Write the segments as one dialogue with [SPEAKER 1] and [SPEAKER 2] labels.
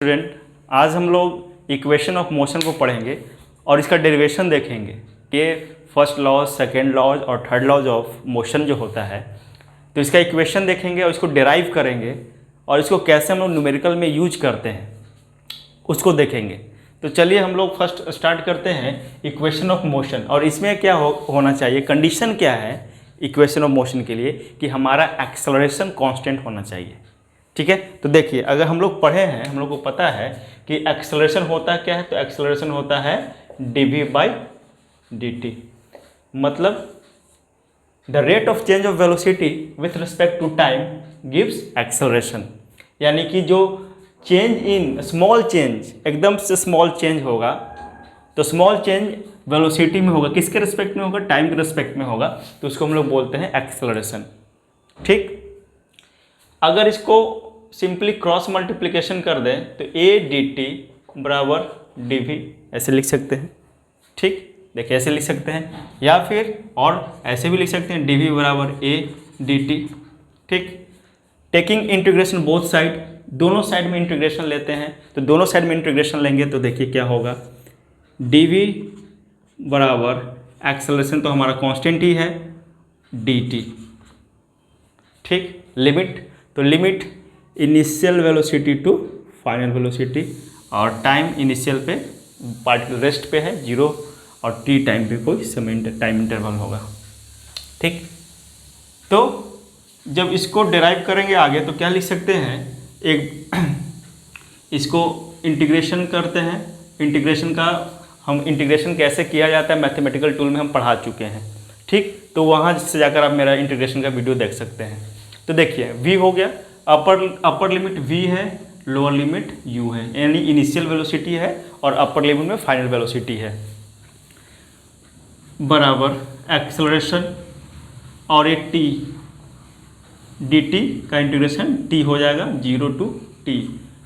[SPEAKER 1] Student, आज हम लोग इक्वेशन ऑफ मोशन को पढ़ेंगे और इसका डेरिवेशन देखेंगे कि फर्स्ट लॉज, सेकेंड लॉज और थर्ड लॉज ऑफ मोशन जो होता है, तो इसका इक्वेशन देखेंगे और इसको डेराइव करेंगे और इसको कैसे हम लोग न्यूमेरिकल में यूज करते हैं उसको देखेंगे। तो चलिए हम लोग फर्स्ट स्टार्ट करते हैं इक्वेशन ऑफ मोशन। और इसमें क्या होना चाहिए, कंडीशन क्या है इक्वेशन ऑफ मोशन के लिए कि हमारा एक्सेलरेशन कांस्टेंट होना चाहिए। ठीक है, तो देखिए अगर हम लोग पढ़े हैं, हम लोग को पता है कि एक्सेलरेशन होता क्या है, तो एक्सेलरेशन होता है dv/dt, मतलब the rate of change of velocity with respect to time gives acceleration. यानी कि जो चेंज इन स्मॉल चेंज, एकदम से स्मॉल चेंज होगा, तो स्मॉल चेंज वेलोसिटी में होगा, किसके रिस्पेक्ट में होगा, टाइम के रिस्पेक्ट में होगा, तो उसको हम लोग बोलते हैं एक्सेलरेशन। ठीक, अगर इसको सिंपली क्रॉस मल्टीप्लिकेशन कर दें तो a/dt बराबर dv ऐसे लिख सकते हैं। ठीक, देखिए ऐसे लिख सकते हैं, या फिर और ऐसे भी लिख सकते हैं dv बराबर a/dt। ठीक, टेकिंग इंटीग्रेशन बोथ साइड, दोनों साइड में इंटीग्रेशन लेते हैं, तो दोनों साइड में इंटीग्रेशन लेंगे तो देखिए क्या होगा, dv बराबर एक्सेलरेशन तो हमारा कांस्टेंट ही है dt। ठीक, लिमिट, तो limit initial velocity to final velocity, और टाइम इनिशियल पे पार्टिकल रेस्ट पे है 0 और t टाइम पे कोई समय टाइम इंटरवल होगा। ठीक, तो जब इसको डिराइव करेंगे आगे तो क्या लिख सकते हैं, एक इसको इंटीग्रेशन करते हैं। इंटीग्रेशन का हम इंटीग्रेशन कैसे किया जाता है मैथमेटिकल टूल में हम पढ़ा चुके हैं। ठीक, तो वहाँ से जाकर आप मेरा इंटीग्रेशन का वीडियो देख सकते हैं। तो देखिए v हो गया, अपर लिमिट v है, लोअर लिमिट u है, यानी इनिशियल वेलोसिटी है और अपर लिमिट में फाइनल वेलोसिटी है, बराबर एक्सेलरेशन और ये t dt का इंटीग्रेशन t हो जाएगा 0 to t।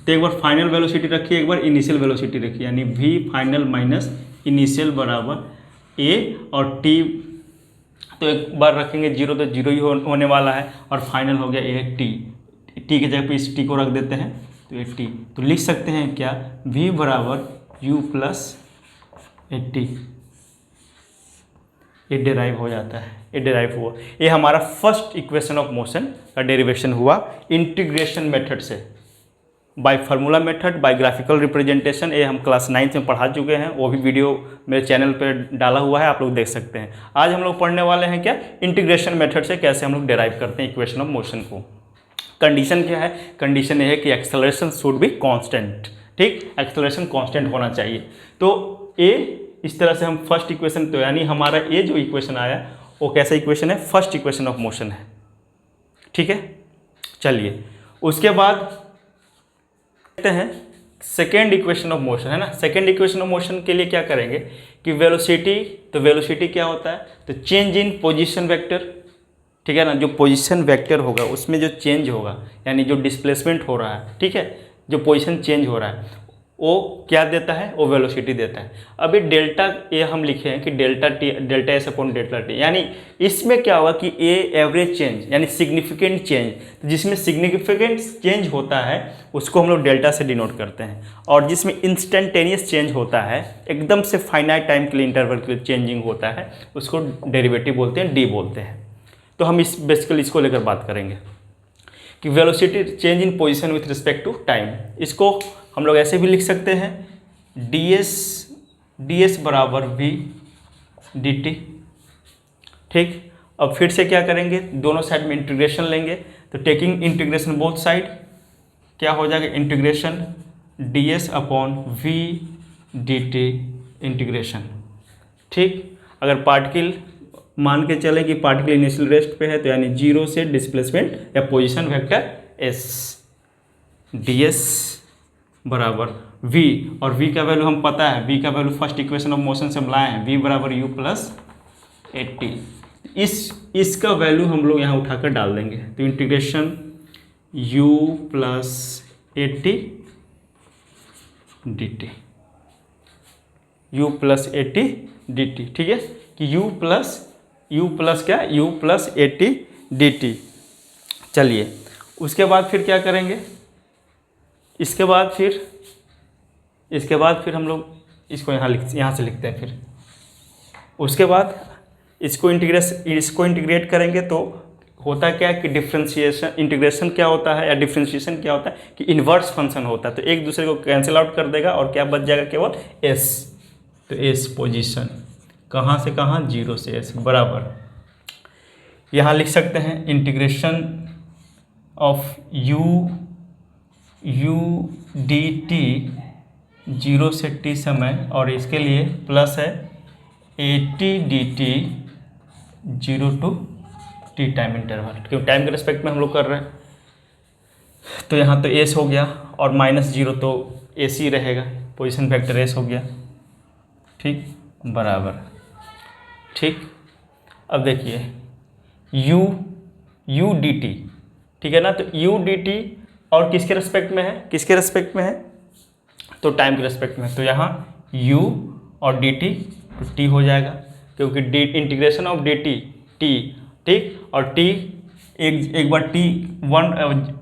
[SPEAKER 1] तो एक बार फाइनल वेलोसिटी रखिए, एक बार इनिशियल वेलोसिटी रखिए, यानी v फाइनल माइनस इनिशियल बराबर a, और t तो एक बार रखेंगे 0 तो 0 ही होने वाला है, और फाइनल हो गया ये t की जगह पे इस t को रख देते हैं तो ये t, तो लिख सकते हैं क्या, v बराबर u प्लस 80। ये डेराइव हो जाता है, ये डेराइव हुआ, ये हमारा फर्स्ट इक्वेशन ऑफ मोशन का डेरिवेशन हुआ इंटीग्रेशन मेथड से, by formula method, by graphical representation. ये हम क्लास 9 में पढ़ा चुके हैं, वो भी वीडियो मेरे चैनल पर डाला हुआ है, आप लोग देख सकते हैं। आज हम लोग पढ़ने वाले हैं क्या, इंटीग्रेशन मेथड से कैसे हम लोग डेराइव करते हैं इक्वेशन ऑफ मोशन को। कंडीशन क्या है, कंडीशन ये है कि एक्सेलरेशन शुड बी कांस्टेंट। ठीक, एक्सेलरेशन कांस्टेंट होना चाहिए। तो ए इस तरह से हम फर्स्ट इक्वेशन, तो यानी हमारा ये जो इक्वेशन आया वो कैसा इक्वेशन है, फर्स्ट इक्वेशन ऑफ मोशन है। ठीक है, चलिए उसके बाद देखते हैं सेकेंड इक्वेशन ऑफ मोशन, है ना। सेकेंड इक्वेशन ऑफ मोशन के लिए क्या करेंगे कि वेलोसिटी, तो वेलोसिटी क्या होता है, तो चेंज इन पोजीशन वेक्टर। ठीक है ना, जो पोजीशन वेक्टर होगा उसमें जो चेंज होगा, यानी जो डिस्प्लेसमेंट हो रहा है, ठीक है, जो पोजीशन चेंज हो रहा है वो क्या देता है, वो वेलोसिटी देता है। अभी डेल्टा ए हम लिखे हैं कि delta S upon delta T, यानी इसमें क्या होगा कि ए एवरेज चेंज यानी सिग्निफिकेंट चेंज, तो जिसमें सिग्निफिकेंट चेंज होता है उसको हम लोग डेल्टा से डिनोट करते हैं, और जिसमें इंस्टेंटेनियस चेंज होता है, एकदम से फाइनाइट टाइम के लिए इंटरवल के लिए चेंजिंग होता है, उसको डेरिवेटिव बोलते हैं, डी बोलते हैं। तो हम इस बेसिकली इसको लेकर बात करेंगे कि velocity change in position with respect to time. इसको हम लोग ऐसे भी लिख सकते हैं, ds बराबर v dt। ठीक, अब फिर से क्या करेंगे, दोनों साइड में इंटीग्रेशन लेंगे, तो टेकिंग इंटीग्रेशन बोथ साइड क्या हो जाएगा, integration ds upon v dt integration. ठीक, अगर पार्टिकल मान के चले कि पार्टिकल इनिशियल रेस्ट पे है, तो यानी 0 से डिस्प्लेसमेंट या पोजीशन वेक्टर s, ds बराबर v, और v का वैल्यू हम पता है, v का value first equation of motion से हम लाए हैं, v बराबर u प्लस 80। इसका वैल्यू हम लोग यहाँ उठाकर डाल देंगे, तो integration u plus 80 dt, u plus 80 dt। ठीक है, कि u प्लस क्या, u प्लस 80 dt। चलिए उसके बाद फिर क्या करेंगे, इसके बाद फिर इसके बाद फिर हम लोग इसको यहाँ से लिखते हैं। फिर उसके बाद इसको इंटीग्रेट करेंगे तो होता क्या है कि डिफ्रेंशिएशन, इंटीग्रेशन क्या होता है या डिफ्रेंशिएशन क्या होता है कि इन्वर्स फंक्शन होता है। तो एक दूसरे को कैंसिल आउट कर देगा और क्या बच जाएगा, केवल एस। तो एस पोजीशन कहाँ से कहाँ, 0 से एस बराबर, यहाँ लिख सकते हैं integration of U D T 0 से टी समय, और इसके लिए प्लस है AT dt 0 to t time interval, क्योंकि टाइम के रिस्पेक्ट में हम लोग कर रहे हैं। तो यहाँ तो एस हो गया और -0 तो एस ही रहेगा, पोजीशन फैक्टर एस हो गया, ठीक, बराबर, ठीक। अब देखिए यू डी टी, ठीक है ना, तो यू डी टी और किसके रिस्पेक्ट में है, किसके रिस्पेक्ट में है, तो टाइम के रिस्पेक्ट में। तो यहाँ u और डी टी तो t हो जाएगा, क्योंकि D integration of D T T, ठीक, और t एक बार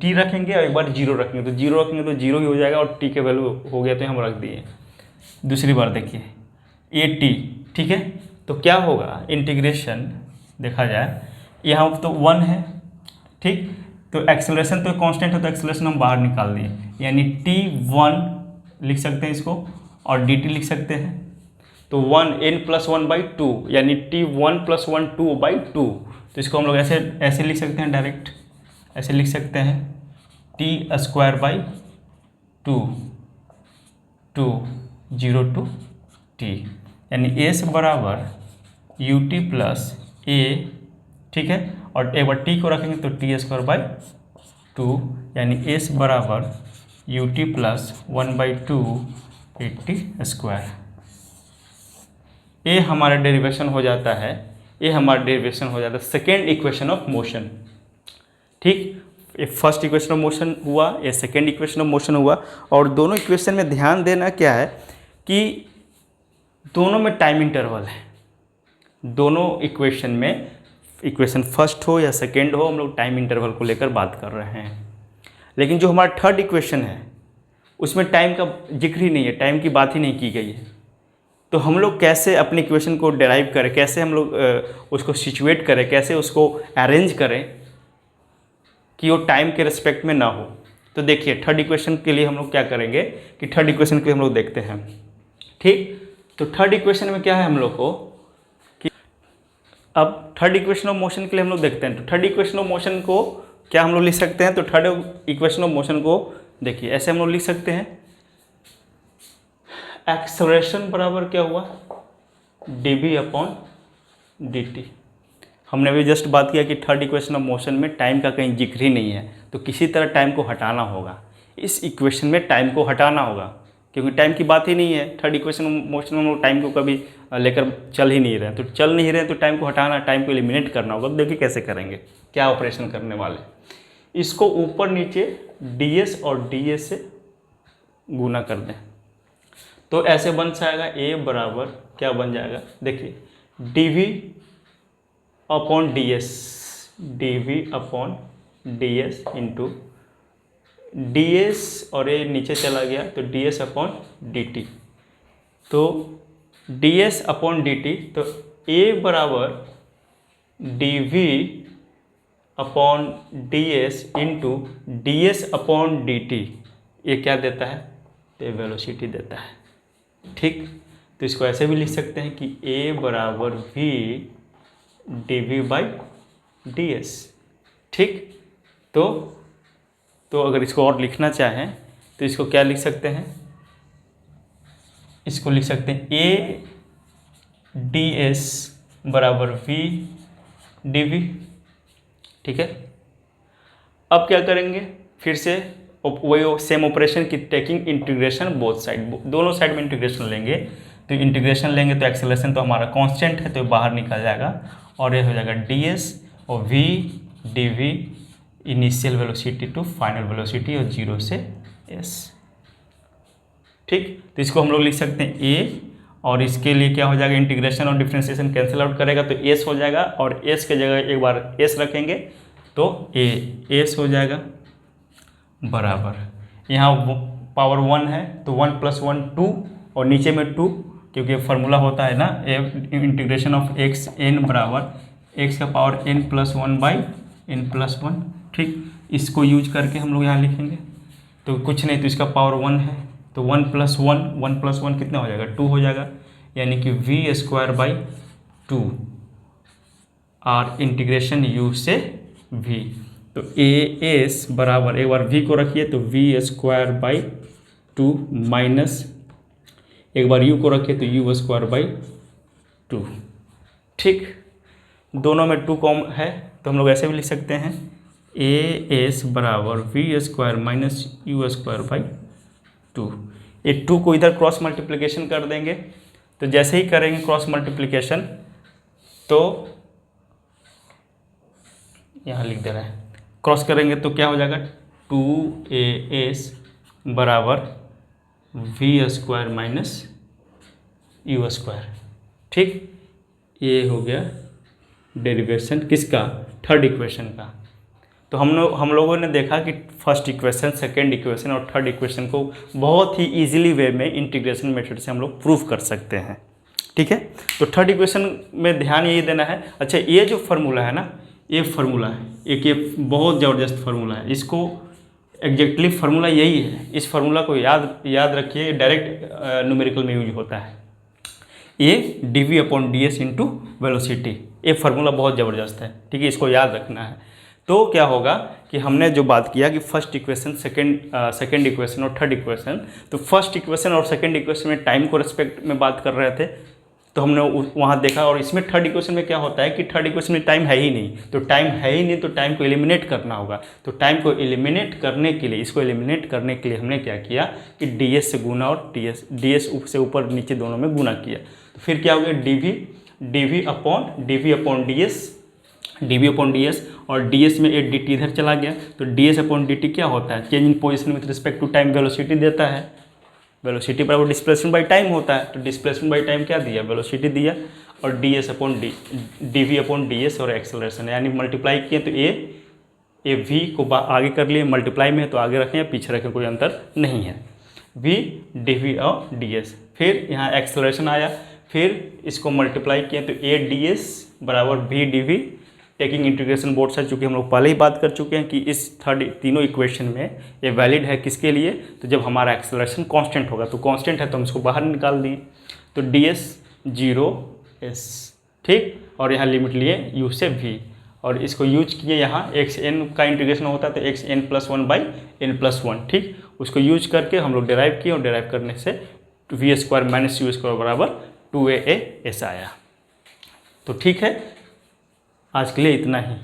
[SPEAKER 1] t रखेंगे और एक बार 0 रखेंगे, तो 0 रखेंगे तो 0 ही हो जाएगा और t के वैल्यू हो गया तो हम रख दिए। दूसरी बार देखिए AT, ठीक है, तो क्या होगा, इंटीग्रेशन देखा जाए यहाँ तो 1 है, ठीक, तो एक्सेलरेशन तो कांस्टेंट है, तो एक्सेलरेशन हम बाहर निकाल दिए, यानी t1 लिख सकते हैं इसको और dt लिख सकते हैं। तो 1 n+1/2 यानी t1 + 1 2/2, तो इसको हम लोग ऐसे लिख सकते हैं, डायरेक्ट ऐसे लिख सकते हैं t² 2 0 to t, यानी s बराबर ut + a, ठीक है, और एक बार t को रखेंगे तो t²/2, यानी s बराबर ut + 1/2 AT²। ये हमारा डेरिवेशन हो जाता है, ये हमारा डेरिवेशन हो जाता है सेकेंड इक्वेशन ऑफ मोशन, ठीक। ये फर्स्ट इक्वेशन ऑफ मोशन हुआ, ये सेकेंड इक्वेशन ऑफ मोशन हुआ। और दोनों इक्वेशन में ध्यान देना क्या है कि दोनों में टाइम इंटरवल है। दोनों इक्वेशन में, इक्वेशन फर्स्ट हो या सेकेंड हो, हम लोग टाइम इंटरवल को लेकर बात कर रहे हैं। लेकिन जो हमारा थर्ड इक्वेशन है उसमें टाइम का जिक्र ही नहीं है, टाइम की बात ही नहीं की गई है। तो हम लोग कैसे अपनी इक्वेशन को डेराइव करें, कैसे हम लोग उसको सिचुएट करें, कैसे उसको अरेंज करें कि वो टाइम के रिस्पेक्ट में ना हो। तो देखिए थर्ड इक्वेशन के लिए हम लोग क्या करेंगे कि थर्ड इक्वेशन के लिए हम लोग देखते हैं, ठीक। तो थर्ड इक्वेशन में क्या है हम लोग को कि अब थर्ड इक्वेशन ऑफ मोशन के लिए हम लोग देखते हैं। तो थर्ड इक्वेशन ऑफ मोशन को क्या हम लोग लिख सकते हैं, तो थर्ड इक्वेशन ऑफ मोशन को देखिए ऐसे हम लोग लिख सकते हैं, एक्सेलरेशन बराबर क्या हुआ, dv/dt। हमने अभी जस्ट बात किया कि थर्ड इक्वेशन ऑफ मोशन में टाइम का कहीं जिक्र ही नहीं है, तो किसी तरह टाइम को हटाना होगा। इस इक्वेशन में टाइम को हटाना होगा, क्योंकि टाइम की बात ही नहीं है। थर्ड इक्वेशन ऑफ मोशन में हम लोग टाइम को कभी लेकर चल ही नहीं रहे हैं, तो चल नहीं रहे हैं तो टाइम को हटाना, टाइम को एलिमिनेट करना होगा। तो देखिए कैसे करेंगे, क्या ऑपरेशन करने वाले, इसको ऊपर नीचे ds और ds से गुना कर दें, तो ऐसे बन जाएगा a बराबर क्या बन जाएगा, देखिए dv/ds, dv/ds इंटू ds, और ये नीचे चला गया तो ds/dt, तो ds/dt, तो a बराबर dv/ds इंटू ds/dt, ये क्या देता है, तो वेलोसिटी देता है, ठीक। तो इसको ऐसे भी लिख सकते हैं कि a बराबर v dv/ds, ठीक। तो अगर इसको और लिखना चाहें तो इसको क्या लिख सकते हैं, इसको लिख सकते हैं a ds बराबर v dv, ठीक है। अब क्या करेंगे, फिर से वही सेम ऑपरेशन की, टेकिंग इंटीग्रेशन बोथ साइड, दोनों साइड में इंटीग्रेशन लेंगे। तो इंटीग्रेशन लेंगे तो एक्सेलरेशन तो हमारा कांस्टेंट है, तो बाहर निकल जाएगा और ये हो जाएगा ds और v dv initial velocity to final velocity और 0 से s, ठीक। तो इसको हम लोग लिख सकते हैं a, और इसके लिए क्या हो जाएगा, इंटीग्रेशन और डिफ्रेंशिएशन कैंसिल आउट करेगा तो s हो जाएगा, और s के जगह एक बार s रखेंगे तो a s हो जाएगा बराबर, यहाँ पावर 1 है तो 1 + 1 2 और नीचे में 2, क्योंकि फार्मूला होता है ना इंटीग्रेशन ऑफ एक्स एन बराबर एक्स का पावर n+1/n+1। ठीक, इसको यूज करके हम लोग यहाँ लिखेंगे तो कुछ नहीं, तो इसका पावर 1 है तो 1 + 1 कितना हो जाएगा, 2 हो जाएगा, यानी कि v²/2 और इंटीग्रेशन u से v। तो as बराबर, एक बार v को रखिए तो v²/2 माइनस एक बार u को रखिए तो u²/2। ठीक, दोनों में 2 कॉम है तो हम लोग ऐसे भी लिख सकते हैं as बराबर v² माइनस u²/2। ये 2 को इधर क्रॉस मल्टीप्लिकेशन कर देंगे, तो जैसे ही करेंगे क्रॉस मल्टीप्लिकेशन तो यहाँ लिख दे रहे हैं, क्रॉस करेंगे तो क्या हो जाएगा 2as बराबर v² माइनस u²। ठीक, ये हो गया डेरिवेशन किसका, थर्ड इक्वेशन का। तो हम लोगों ने देखा कि फर्स्ट इक्वेशन, सेकंड इक्वेशन और थर्ड इक्वेशन को बहुत ही इजीली वे में इंटीग्रेशन मेथड से हम लोग प्रूफ कर सकते हैं। ठीक है, तो थर्ड इक्वेशन में ध्यान यही देना है। अच्छा, ये जो फार्मूला है ना, ये फार्मूला है एक, ये बहुत ज़बरदस्त फार्मूला है, इसको एग्जैक्टली फार्मूला यही है, इस फार्मूला को याद रखिए, डायरेक्ट न्यूमेरिकल में यूज होता है। ये dv/ds इंटू वेलोसिटी, ये फार्मूला बहुत ज़बरदस्त है। ठीक है, इसको याद रखना है। तो क्या होगा कि हमने जो बात किया कि फर्स्ट इक्वेशन, सेकंड इक्वेशन और थर्ड इक्वेशन, तो फर्स्ट इक्वेशन और सेकंड इक्वेशन में टाइम को रिस्पेक्ट में बात कर रहे थे, तो हमने वहाँ देखा। और इसमें थर्ड इक्वेशन में क्या होता है कि थर्ड इक्वेशन में टाइम है ही नहीं, तो टाइम है ही नहीं तो टाइम को एलिमिनेट करना होगा। तो टाइम को एलिमिनेट करने के लिए, इसको एलिमिनेट करने के लिए हमने क्या किया कि ds से गुना और ds से ऊपर नीचे दोनों में गुना किया। तो फिर क्या हो गया dv/ds और ds में एक dt इधर चला गया, तो ds/dt क्या होता है, change in position with respect to time velocity देता है। वेलोसिटी बराबर डिस्प्लेसमेंट बाई टाइम होता है, तो डिस्प्लेसमेंट बाई टाइम क्या दिया, वेलोसिटी दिया, और dv/ds और एक्सेलरेशन, यानी मल्टीप्लाई किए तो ये v को आगे कर लिए, मल्टीप्लाई में है तो आगे रखें या पीछे रखें, कोई अंतर नहीं है, v dv/ds। फिर यहाँ एक्सेलरेशन आया, फिर इसको मल्टीप्लाई किए तो a ds बराबर v dv, taking integration both side, चूँकि हम लोग पहले ही बात कर चुके हैं कि इस तीनों इक्वेशन में ये वैलिड है किसके लिए, तो जब हमारा एक्सेलरेशन कांस्टेंट होगा, तो कांस्टेंट है तो हम इसको बाहर निकाल दिए, तो ds 0s। ठीक, और यहाँ लिमिट लिए u से v, और इसको यूज किए यहाँ xn का इंटीग्रेशन होता है तो xn+1/n+1। ठीक, उसको यूज करके हम लोग डेराइव किए, और डेराइव करने से v² माइनस u² बराबर 2as आया। तो ठीक है, आज के लिए इतना ही।